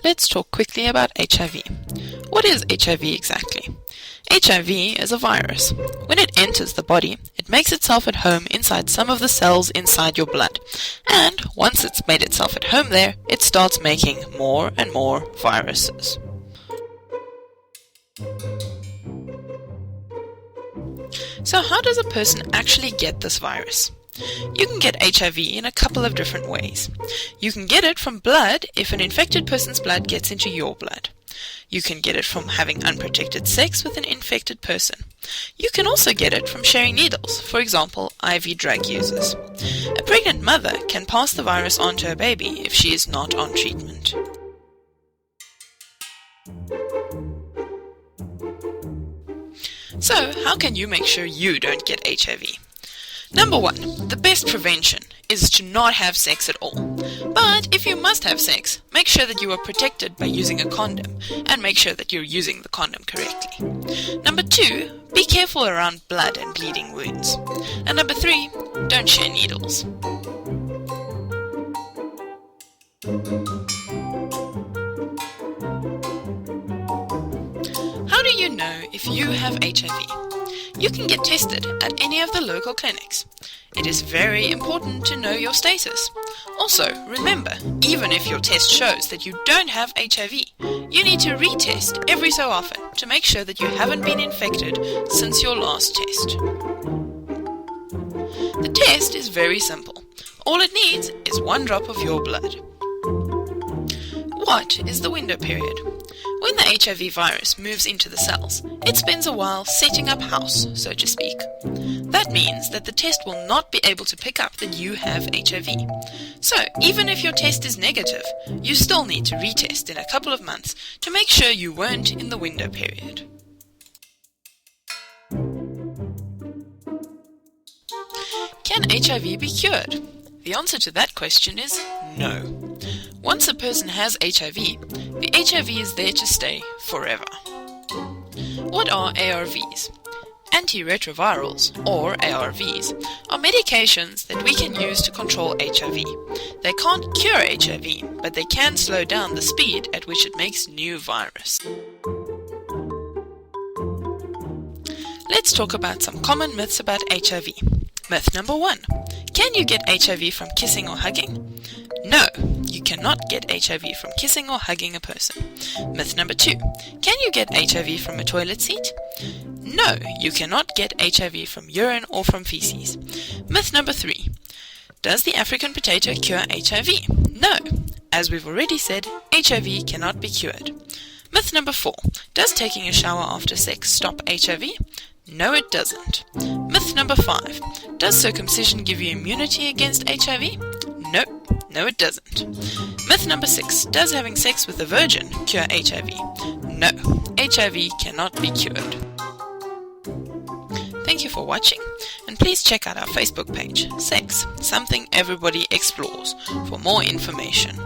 Let's talk quickly about HIV. What is HIV exactly? HIV is a virus. When it enters the body, it makes itself at home inside some of the cells inside your blood. And once it's made itself at home there, it starts making more and more viruses. So how does a person actually get this virus? You can get HIV in a couple of different ways. You can get it from blood if an infected person's blood gets into your blood. You can get it from having unprotected sex with an infected person. You can also get it from sharing needles, for example, IV drug users. A pregnant mother can pass the virus on to her baby if she is not on treatment. So, how can you make sure you don't get HIV? Number 1, the best prevention is to not have sex at all. But if you must have sex, make sure that you are protected by using a condom and make sure that you're using the condom correctly. Number 2, be careful around blood and bleeding wounds. And number 3, don't share needles. How do you know if you have HIV? You can get tested at any of the local clinics. It is very important to know your status. Also, remember, even if your test shows that you don't have HIV, you need to retest every so often to make sure that you haven't been infected since your last test. The test is very simple. All it needs is 1 drop of your blood. What is the window period? When the HIV virus moves into the cells, it spends a while setting up house, so to speak. That means that the test will not be able to pick up that you have HIV. So, even if your test is negative, you still need to retest in a couple of months to make sure you weren't in the window period. Can HIV be cured? The answer to that question is no. Once a person has HIV, the HIV is there to stay forever. What are ARVs? Antiretrovirals, or ARVs, are medications that we can use to control HIV. They can't cure HIV, but they can slow down the speed at which it makes new virus. Let's talk about some common myths about HIV. Myth number 1. Can you get HIV from kissing or hugging? No, you cannot get HIV from kissing or hugging a person. Myth number 2. Can you get HIV from a toilet seat? No, you cannot get HIV from urine or from feces. Myth number 3. Does the African potato cure HIV? No. As we've already said, HIV cannot be cured. Myth number 4. Does taking a shower after sex stop HIV? No, it doesn't. Myth number 5. Does circumcision give you immunity against HIV? No, it doesn't. Myth number 6. Does having sex with a virgin cure HIV? No, HIV cannot be cured. Thank you for watching, and please check out our Facebook page, Sex, Something Everybody Explores, for more information.